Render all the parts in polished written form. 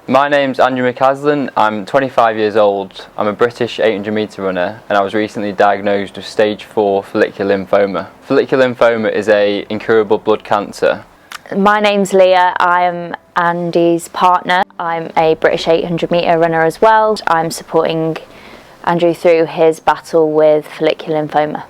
My name's Andy McAslan, I'm 25 years old, I'm a British 800 metre runner and I was recently diagnosed with stage 4 follicular lymphoma. Follicular lymphoma is an incurable blood cancer. My name's Leah, I'm Andy's partner. I'm a British 800 metre runner as well. I'm supporting Andrew through his battle with follicular lymphoma.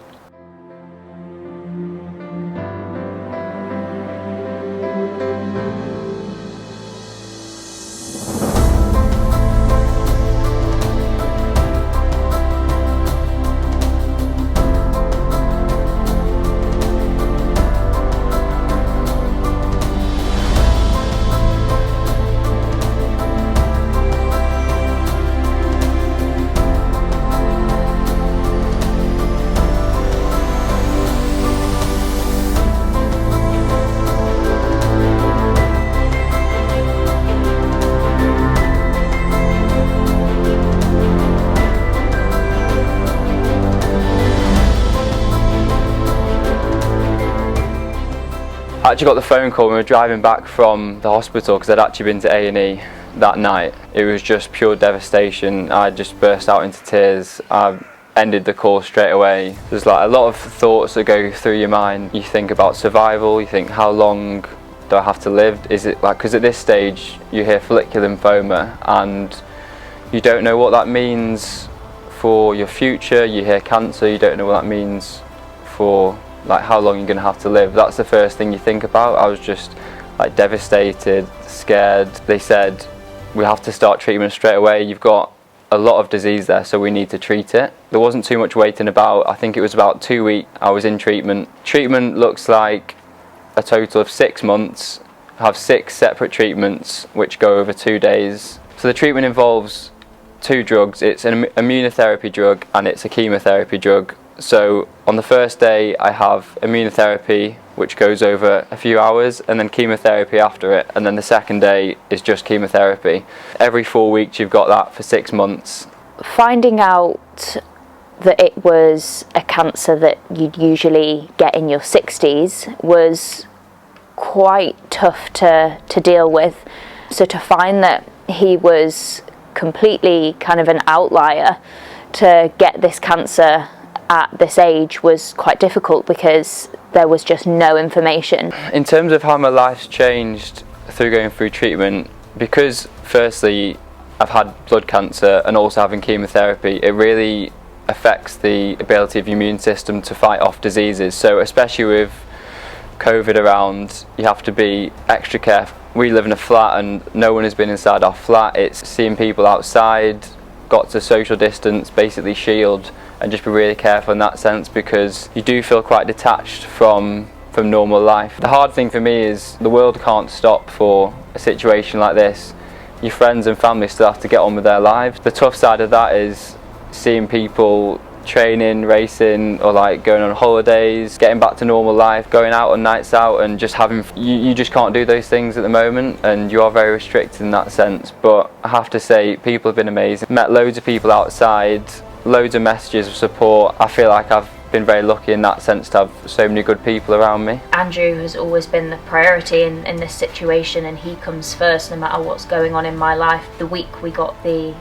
I actually got the phone call when we were driving back from the hospital because I'd actually been to A&E that night. It was just pure devastation. I just burst out into tears. I ended the call straight away. There's like a lot of thoughts that go through your mind. You think about survival, you think how long do I have to live? Is it like, because at this stage you hear follicular lymphoma and you don't know what that means for your future. You hear cancer, you don't know what that means for like how long you're going to have to live. That's the first thing you think about. I was just like devastated, scared. They said we have to start treatment straight away. You've got a lot of disease there, so we need to treat it. There wasn't too much waiting about. I think it was about 2 weeks I was in treatment. Treatment looks like a total of 6 months. I have 6 separate treatments which go over 2 days. So the treatment involves 2 drugs. It's an immunotherapy drug and it's a chemotherapy drug. So on the first day I have immunotherapy which goes over a few hours and then chemotherapy after it, and then the second day is just chemotherapy. Every 4 weeks you've got that for 6 months. Finding out that it was a cancer that you'd usually get in your 60s was quite tough to deal with. So to find that he was completely kind of an outlier to get this cancer at this age was quite difficult because there was just no information. In terms of how my life's changed through going through treatment, because firstly I've had blood cancer and also having chemotherapy, it really affects the ability of your immune system to fight off diseases. So especially with COVID around, you have to be extra careful. We live in a flat and no one has been inside our flat. It's seeing people outside, got to social distance, basically shield, and just be really careful in that sense because you do feel quite detached from normal life. The hard thing for me is the world can't stop for a situation like this. Your friends and family still have to get on with their lives. The tough side of that is seeing people training, racing, or like going on holidays, getting back to normal life, going out on nights out and just having, you just can't do those things at the moment and you are very restricted in that sense. But I have to say people have been amazing. Met loads of people outside, loads of messages of support. I feel like I've been very lucky in that sense to have so many good people around me. Andrew has always been the priority in this situation and he comes first no matter what's going on in my life. The week we got the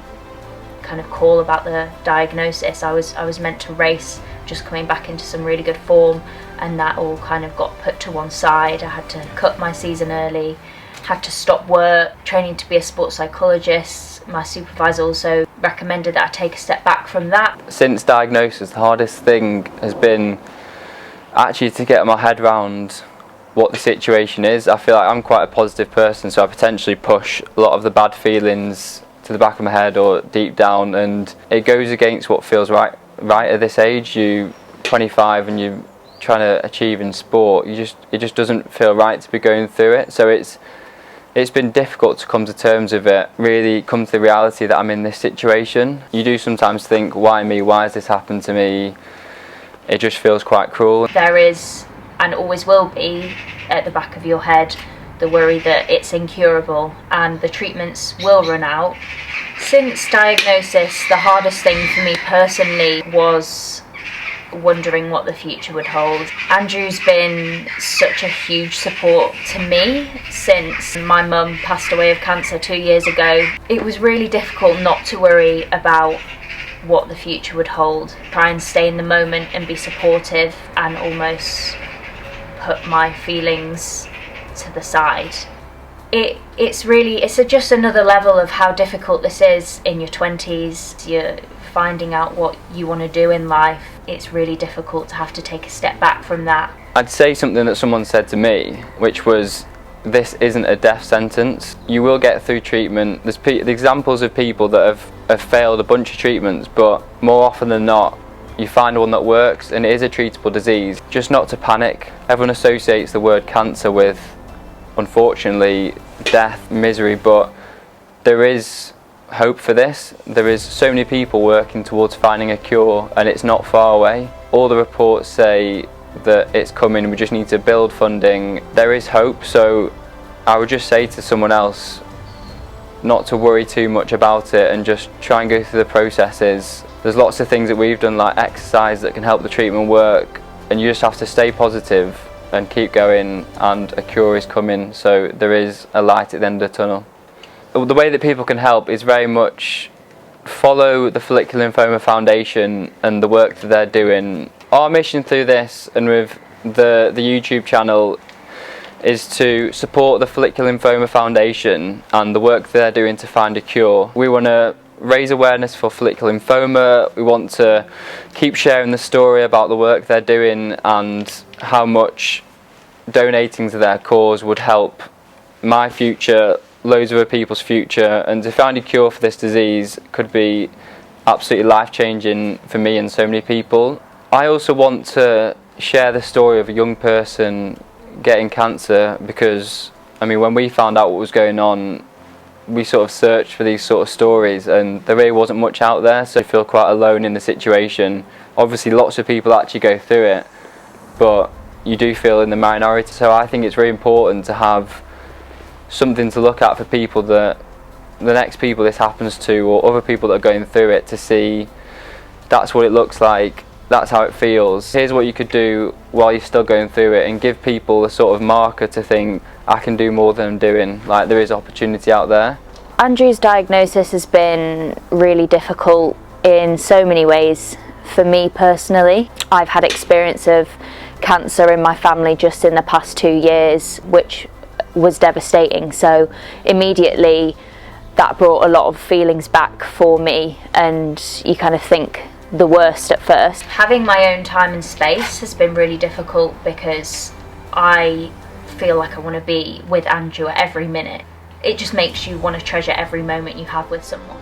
kind of call about the diagnosis, I was meant to race, just coming back into some really good form, and that all kind of got put to one side. I had to cut my season early, had to stop work, training to be a sports psychologist. My supervisor also recommended that I take a step back from that. Since diagnosis, the hardest thing has been actually to get my head around what the situation is. I feel like I'm quite a positive person, so I potentially push a lot of the bad feelings to the back of my head or deep down, and it goes against what feels right at this age. You 25 and you're trying to achieve in sport, it just doesn't feel right to be going through it. So it's been difficult to come to terms with it, really come to the reality that I'm in this situation. You do sometimes think, why me, why has this happened to me? It just feels quite cruel. There is, and always will be, at the back of your head, the worry that it's incurable and the treatments will run out. Since diagnosis, the hardest thing for me personally was wondering what the future would hold. Andrew's been such a huge support to me since my mum passed away of cancer 2 years ago. It was really difficult not to worry about what the future would hold. Try and stay in the moment and be supportive and almost put my feelings to the side. It's just another level of how difficult this is in your 20s. You're finding out what you want to do in life. It's really difficult to have to take a step back from that. I'd say something that someone said to me, which was, this isn't a death sentence. You will get through treatment. There's the examples of people that have failed a bunch of treatments, but more often than not, you find one that works, and it is a treatable disease. Just not to panic. Everyone associates the word cancer with, unfortunately, death, misery, but there is hope for this. There is so many people working towards finding a cure, and it's not far away. All the reports say that it's coming, we just need to build funding. There is hope, so I would just say to someone else not to worry too much about it and just try and go through the processes. There's lots of things that we've done, like exercise, that can help the treatment work, and you just have to stay positive and keep going, and a cure is coming, so there is a light at the end of the tunnel. The way that people can help is very much follow the Follicular Lymphoma Foundation and the work that they're doing. Our mission through this and with the YouTube channel is to support the Follicular Lymphoma Foundation and the work they're doing to find a cure. We want to raise awareness for follicular lymphoma. We want to keep sharing the story about the work they're doing and how much donating to their cause would help my future, loads of other people's future, and to find a cure for this disease could be absolutely life-changing for me and so many people. I also want to share the story of a young person getting cancer, because I mean, when we found out what was going on, we sort of searched for these sort of stories, and there really wasn't much out there, so I feel quite alone in the situation. Obviously lots of people actually go through it, but you do feel in the minority, so I think it's really important to have something to look at for people, that the next people this happens to, or other people that are going through it, to see that's what it looks like, that's how it feels. Here's what you could do while you're still going through it, and give people a sort of marker to think, I can do more than I'm doing, like there is opportunity out there. Andrew's diagnosis has been really difficult in so many ways for me personally. I've had experience of cancer in my family just in the past 2 years, which was devastating, so immediately that brought a lot of feelings back for me, and you kind of think the worst at first. Having my own time and space has been really difficult, because I feel like I want to be with Andrew at every minute. It just makes you want to treasure every moment you have with someone.